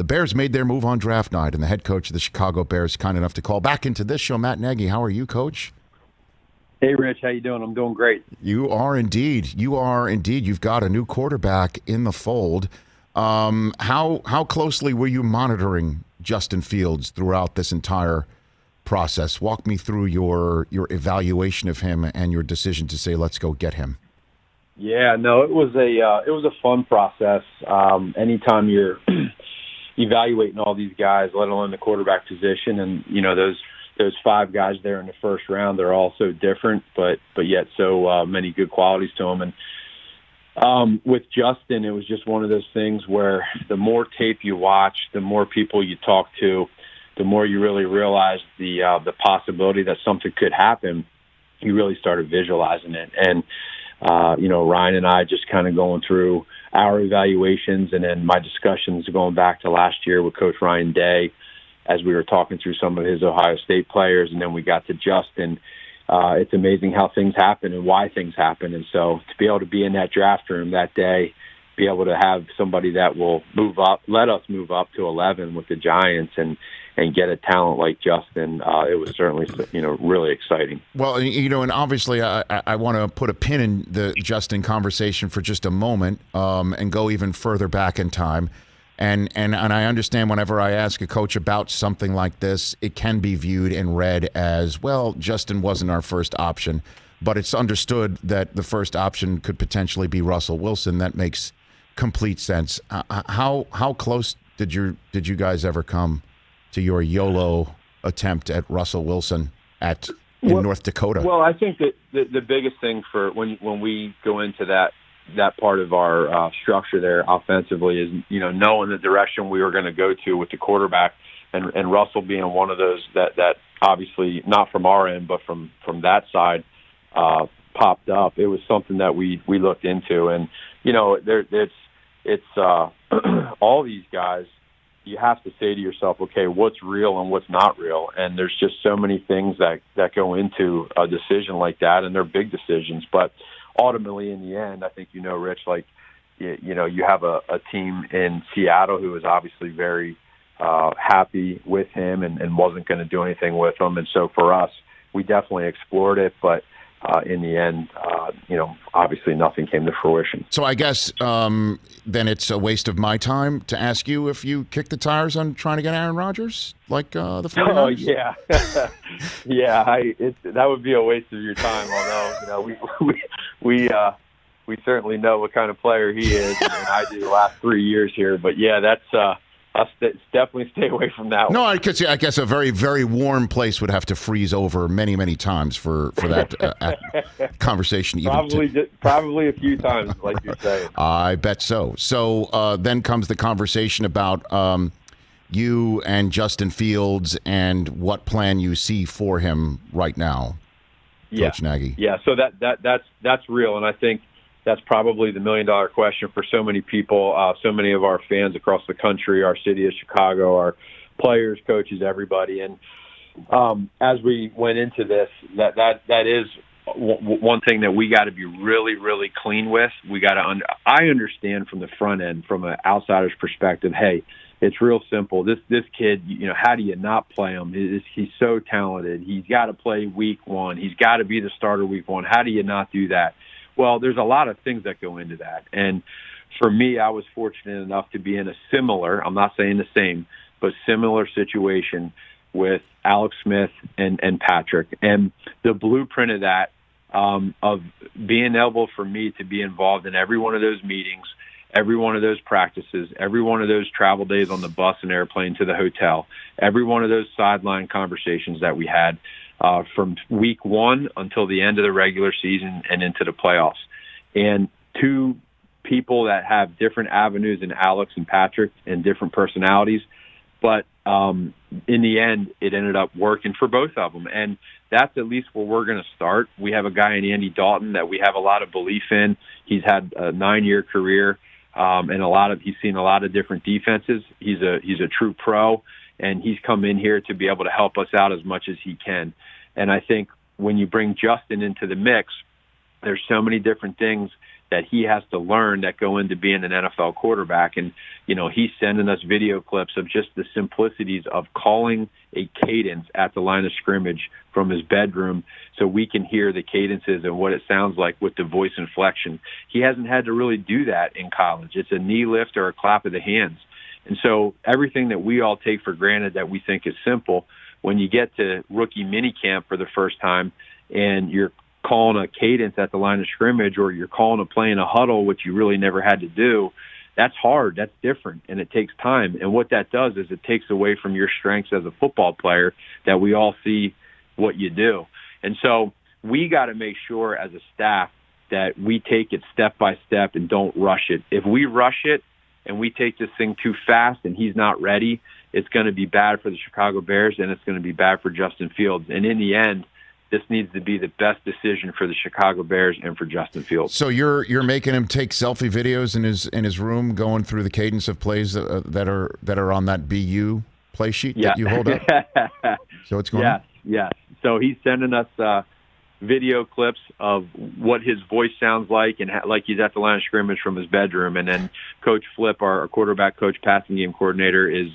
Bears made their move on draft night, and the head coach of the Chicago Bears is kind enough to call back into this show. Matt Nagy, how are you, Coach? Hey, Rich. How you doing? I'm doing great. You are indeed. You've got a new quarterback in the fold. How closely were you monitoring Justin Fields throughout this entire process? Walk me through your evaluation of him and your decision to say, let's go get him. Yeah, no, it was a fun process. Anytime you're evaluating all these guys, let alone the quarterback position, and those 5 guys there in the first round, they're all so different, but yet so many good qualities to them. And with Justin, it was just one of those things where the more tape you watch, the more people you talk to, the more you really realize the possibility that something could happen. You really started visualizing it. And Ryan and I just kind of going through our evaluations, and then my discussions going back to last year with Coach Ryan Day as we were talking through some of his Ohio State players, and then we got to Justin. It's amazing how things happen and why things happen. And so to be able to be in that draft room that day, be able to have somebody that will let us move up to 11 with the Giants and get a talent like Justin, it was certainly, really exciting. Well, and obviously I want to put a pin in the Justin conversation for just a moment and go even further back in time. And I understand whenever I ask a coach about something like this, it can be viewed and read as, well, Justin wasn't our first option, but it's understood that the first option could potentially be Russell Wilson. That makes complete sense. How close did you guys ever come to your YOLO attempt at Russell Wilson in North Dakota? Well, I think that the biggest thing for when we go into that part of our structure there offensively is, knowing the direction we were going to go to with the quarterback, and Russell being one of those that obviously not from our end, but from that side popped up. It was something that we looked into, and it's all these guys. You have to say to yourself, okay, what's real and what's not real? And there's just so many things that go into a decision like that, and they're big decisions. But ultimately, in the end, I think, Rich, you have a team in Seattle who is obviously very happy with him and wasn't going to do anything with him. And so for us, we definitely explored it, but in the end, obviously nothing came to fruition. So I guess then it's a waste of my time to ask you if you kicked the tires on trying to get Aaron Rodgers, like the 49ers? Oh, yeah. That would be a waste of your time, although, we certainly know what kind of player he is, and I do the last 3 years here. But, yeah, that's definitely stay away from that one. No, I guess a very, very warm place would have to freeze over many, many times for that conversation. Probably a few times, like you're saying. I bet so. So then comes the conversation about you and Justin Fields and what plan you see for him right now, Coach Nagy. Yeah, so that's real, and I think that's probably the $1 million question for so many people, so many of our fans across the country, our city of Chicago, our players, coaches, everybody. And as we went into this, that is one thing that we got to be really, really clean with. We got to. I understand from the front end, from an outsider's perspective. Hey, it's real simple. This kid, how do you not play him? He's so talented. He's got to play week 1. He's got to be the starter week 1. How do you not do that? Well, there's a lot of things that go into that. And for me, I was fortunate enough to be in a similar, I'm not saying the same, but similar situation with Alex Smith and Patrick. And the blueprint of that, of being able for me to be involved in every one of those meetings, every one of those practices, every one of those travel days on the bus and airplane to the hotel, every one of those sideline conversations that we had, from week 1 until the end of the regular season and into the playoffs. And two people that have different avenues in Alex and Patrick and different personalities. But in the end, it ended up working for both of them. And that's at least where we're going to start. We have a guy in Andy Dalton that we have a lot of belief in. He's had a 9-year career, and he's seen a lot of different defenses. He's a true pro. And he's come in here to be able to help us out as much as he can. And I think when you bring Justin into the mix, there's so many different things that he has to learn that go into being an NFL quarterback. And, he's sending us video clips of just the simplicities of calling a cadence at the line of scrimmage from his bedroom so we can hear the cadences and what it sounds like with the voice inflection. He hasn't had to really do that in college. It's a knee lift or a clap of the hands. And so everything that we all take for granted that we think is simple, when you get to rookie minicamp for the first time and you're calling a cadence at the line of scrimmage, or you're calling a play in a huddle, which you really never had to do, that's hard. That's different, and it takes time. And what that does is it takes away from your strengths as a football player that we all see what you do. And so we got to make sure as a staff that we take it step by step and don't rush it. If we rush it and we take this thing too fast and he's not ready, it's going to be bad for the Chicago Bears, and it's going to be bad for Justin Fields. And in the end, this needs to be the best decision for the Chicago Bears and for Justin Fields. So you're making him take selfie videos in his room, going through the cadence of plays that are on that BU play sheet that you hold up. So it's going. Yes. So he's sending us video clips of what his voice sounds like, and like he's at the line of scrimmage from his bedroom. And then Coach Flip, our quarterback coach, passing game coordinator, is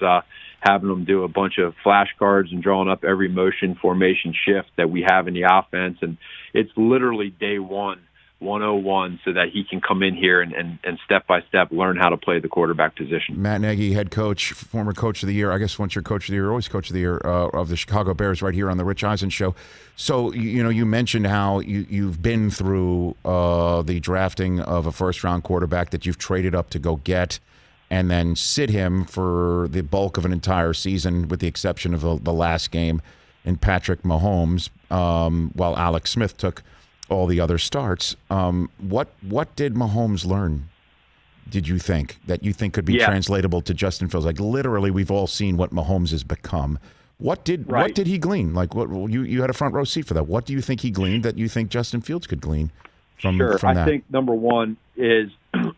having them do a bunch of flashcards and drawing up every motion, formation shift that we have in the offense. And it's literally day 101, so that he can come in here and step by step learn how to play the quarterback position. Matt Nagy, head coach, former coach of the year. I guess once you're coach of the year, always coach of the year of the Chicago Bears, right here on the Rich Eisen Show. So, you mentioned how you've been through the drafting of a first-round quarterback that you've traded up to go get, and then sit him for the bulk of an entire season, with the exception of the last game in Patrick Mahomes, while Alex Smith took all the other starts. What did Mahomes learn, did you think, that you think could be translatable to Justin Fields? Like, literally, we've all seen what Mahomes has become. What did he glean? Like, what you had a front row seat for that. What do you think he gleaned that you think Justin Fields could glean from that? I think number one is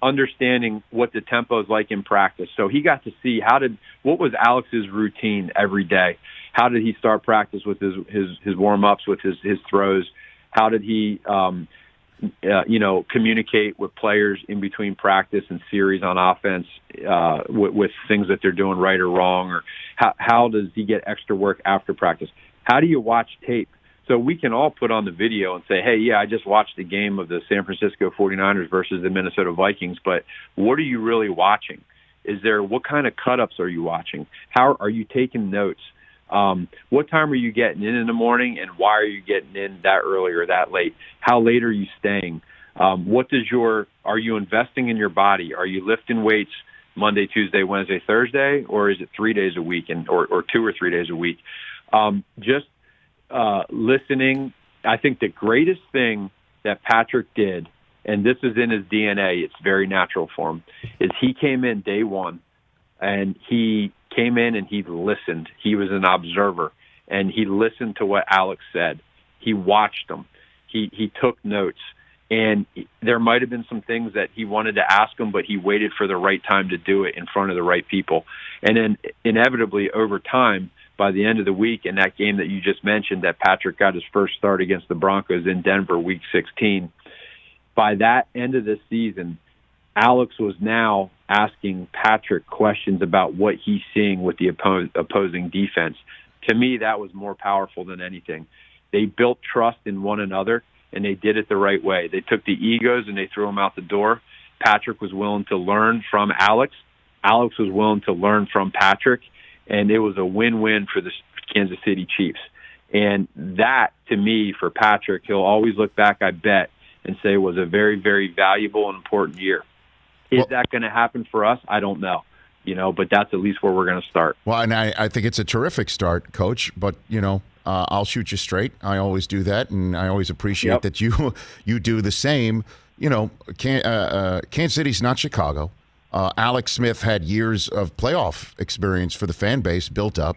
understanding what the tempo is like in practice. So he got to see what was Alex's routine every day. How did he start practice with his warm-ups, with his throws? How did he, communicate with players in between practice and series on offense with things that they're doing right or wrong? Or how does he get extra work after practice? How do you watch tape? So we can all put on the video and say, hey, I just watched the game of the San Francisco 49ers versus the Minnesota Vikings, but what are you really watching? What kind of cut-ups are you watching? How are you taking notes? What time are you getting in the morning, and why are you getting in that early or that late? How late are you staying? Are you investing in your body? Are you lifting weights Monday, Tuesday, Wednesday, Thursday, or is it 3 days a week or 2 or 3 days a week? Listening. I think the greatest thing that Patrick did, and this is in his DNA, it's very natural for him, is he came in day one, and he came in and he listened. He was an observer, and he listened to what Alex said. He watched them. He took notes, and there might have been some things that he wanted to ask him, but he waited for the right time to do it in front of the right people. And then inevitably over time, by the end of the week, in that game that you just mentioned, that Patrick got his first start against the Broncos in Denver, Week 16, by that end of the season, Alex was now asking Patrick questions about what he's seeing with the opposing defense. To me, that was more powerful than anything. They built trust in one another, and they did it the right way. They took the egos and they threw them out the door. Patrick was willing to learn from Alex. Alex was willing to learn from Patrick, and it was a win-win for the Kansas City Chiefs. And that, to me, for Patrick, he'll always look back, I bet, and say it was a very, very valuable and important year. Is that going to happen for us? I don't know, but that's at least where we're going to start. Well, and I think it's a terrific start, Coach, but, I'll shoot you straight. I always do that, and I always appreciate that you do the same. Kansas City's not Chicago. Alex Smith had years of playoff experience for the fan base built up.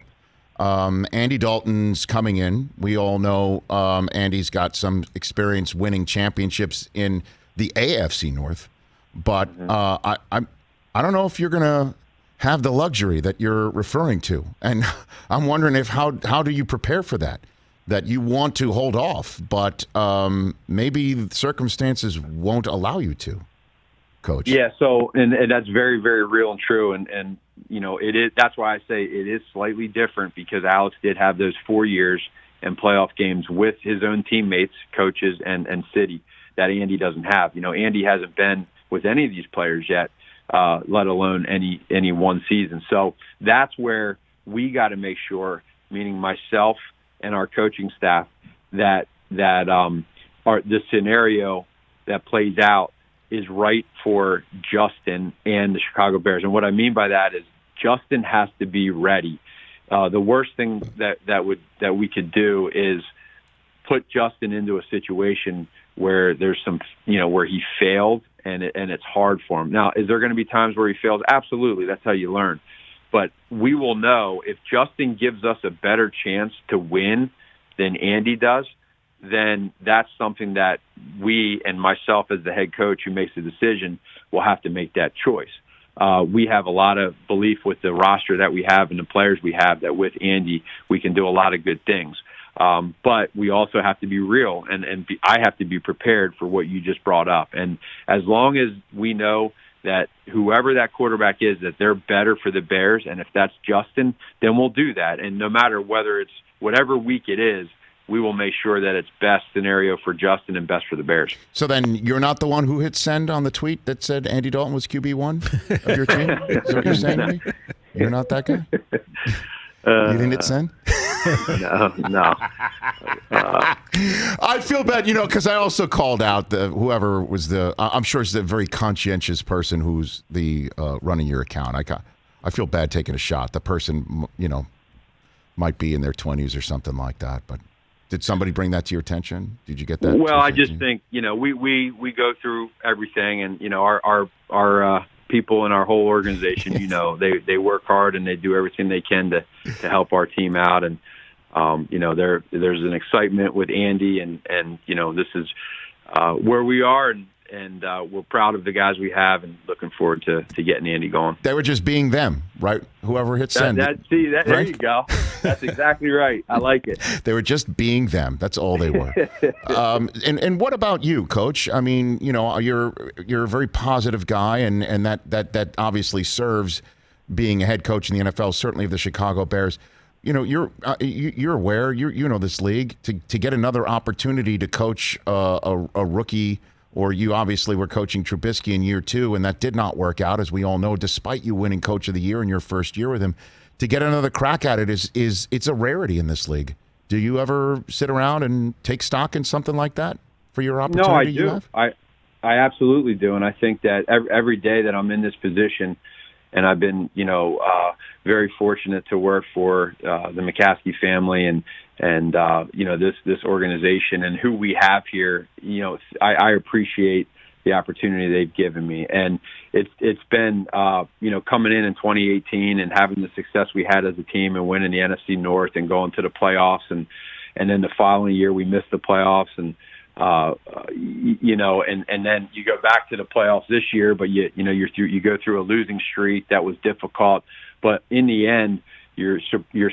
Andy Dalton's coming in. We all know Andy's got some experience winning championships in the AFC North. But I don't know if you're going to have the luxury that you're referring to. And I'm wondering how do you prepare for that? that you want to hold off, but maybe circumstances won't allow you to, Coach. Yeah, so and that's very, very real and true, and it is. That's why I say it is slightly different, because Alex did have those 4 years and playoff games with his own teammates, coaches, and city that Andy doesn't have. Andy hasn't been with any of these players yet, let alone any one season. So that's where we got to make sure, meaning myself and our coaching staff, that the scenario that plays out is right for Justin and the Chicago Bears. And what I mean by that is Justin has to be ready. The worst thing that we could do is put Justin into a situation where there's some, where he failed and it's hard for him. Now, is there going to be times where he fails? Absolutely. That's how you learn. But we will know if Justin gives us a better chance to win than Andy does, then that's something that we and myself as the head coach who makes the decision will have to make that choice. We have a lot of belief with the roster that we have and the players we have that with Andy we can do a lot of good things. But we also have to be real, and I have to be prepared for what you just brought up. And as long as we know that whoever that quarterback is, that they're better for the Bears, and if that's Justin, then we'll do that. And no matter whether it's whatever week it is, we will make sure that it's best scenario for Justin and best for the Bears. So then you're not the one who hit send on the tweet that said Andy Dalton was QB1 of your team? Is that what you're saying to me? You're not that guy? You didn't hit send? No. I feel bad, because I also called out whoever was I'm sure it's the very conscientious person who's the running your account. I feel bad taking a shot. The person, might be in their 20s or something like that, but did somebody bring that to your attention? Did you get that? Well, I just think, we go through everything, and, our people in our whole organization, they work hard and they do everything they can to help our team out. And, there's an excitement with Andy and this is where we are, and we're proud of the guys we have and looking forward to getting Andy going. They were just being them, right? Whoever hit send. There you go. That's exactly right. I like it. They were just being them. That's all they were. And what about you, Coach? I mean, you're a very positive guy, and that obviously serves being a head coach in the NFL, certainly of the Chicago Bears. You're aware, you know this league, to get another opportunity to coach a rookie. Or you obviously were coaching Trubisky in year 2, and that did not work out, as we all know, despite you winning Coach of the Year in your first year with him. To get another crack at it is it's a rarity in this league. Do you ever sit around and take stock in something like that for your opportunity? No, I do. You have? I absolutely do, and I think that every day that I'm in this position, and I've been, very fortunate to work for the McCaskey family and this organization and who we have here. I appreciate the opportunity they've given me, and it's been coming in 2018 and having the success we had as a team and winning the NFC North and going to the playoffs, and then the following year we missed the playoffs, and and then you go back to the playoffs this year, but you go through a losing streak that was difficult, but in the end, you're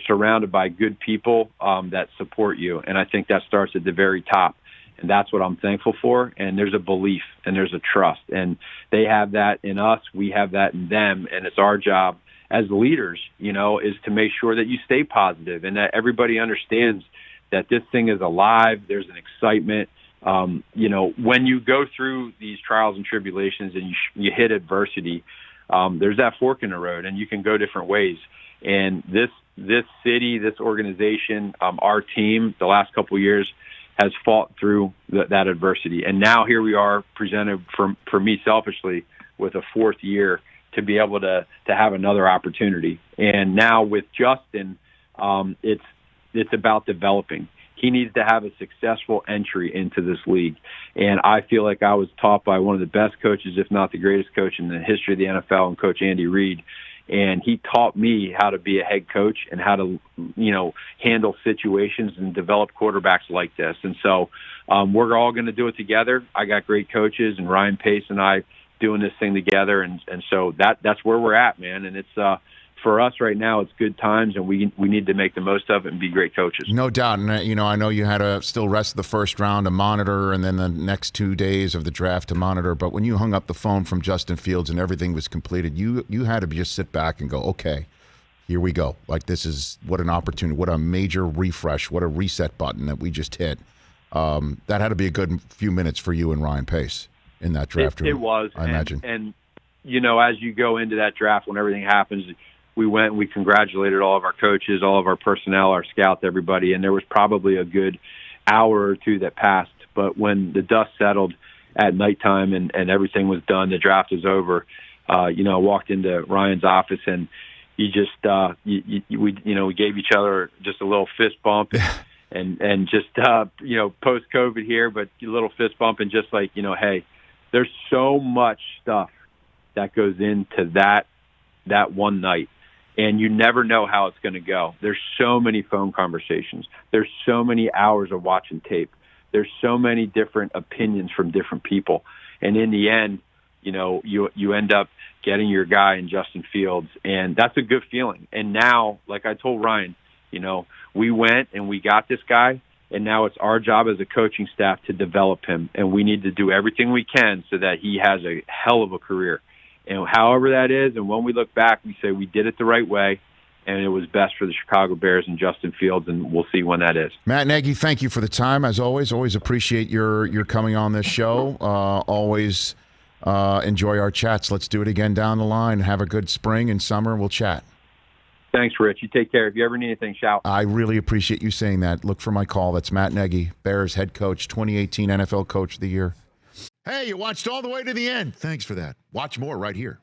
surrounded by good people that support you, and I think that starts at the very top, and that's what I'm thankful for. And there's a belief and there's a trust, and they have that in us, we have that in them, and it's our job as leaders, is to make sure that you stay positive and that everybody understands that this thing is alive. There's an excitement. When you go through these trials and tribulations and you hit adversity, there's that fork in the road, and you can go different ways. And this city, this organization, our team, the last couple of years has fought through that adversity. And now here we are presented for me selfishly with a 4th year to be able to have another opportunity. And now with Justin, it's about developing. He needs to have a successful entry into this league. And I feel like I was taught by one of the best coaches, if not the greatest coach in the history of the NFL, and Coach Andy Reid. And he taught me how to be a head coach and how to, handle situations and develop quarterbacks like this. And so we're all going to do it together. I got great coaches, and Ryan Pace and I doing this thing together. And so that's where we're at, man. And it's for us right now, it's good times, and we need to make the most of it and be great coaches. No doubt. And, I know you had to still rest the first round to monitor and then the next 2 days of the draft to monitor. But when you hung up the phone from Justin Fields and everything was completed, you had to just sit back and go, okay, here we go. Like, this is what an opportunity, what a major refresh, what a reset button that we just hit. That had to be a good few minutes for you and Ryan Pace in that draft room. It was. I imagine. And, as you go into that draft, when everything happens, we went and we congratulated all of our coaches, all of our personnel, our scouts, everybody. And there was probably a good hour or two that passed. But when the dust settled at nighttime and everything was done, the draft was over, I walked into Ryan's office and he just, we gave each other just a little fist bump and just, post-COVID here, but a little fist bump and just like, hey, there's so much stuff that goes into that one night. And you never know how it's going to go. There's so many phone conversations. There's so many hours of watching tape. There's so many different opinions from different people. And in the end, you end up getting your guy in Justin Fields, and that's a good feeling. And now, like I told Ryan, we went and we got this guy, and now it's our job as a coaching staff to develop him, and we need to do everything we can so that he has a hell of a career. And however that is, and when we look back, we say we did it the right way, and it was best for the Chicago Bears and Justin Fields, and we'll see when that is. Matt Nagy, thank you for the time, as always. Always appreciate your coming on this show. Always enjoy our chats. Let's do it again down the line. Have a good spring and summer. We'll chat. Thanks, Rich. You take care. If you ever need anything, shout. I really appreciate you saying that. Look for my call. That's Matt Nagy, Bears head coach, 2018 NFL Coach of the Year. Hey, you watched all the way to the end. Thanks for that. Watch more right here.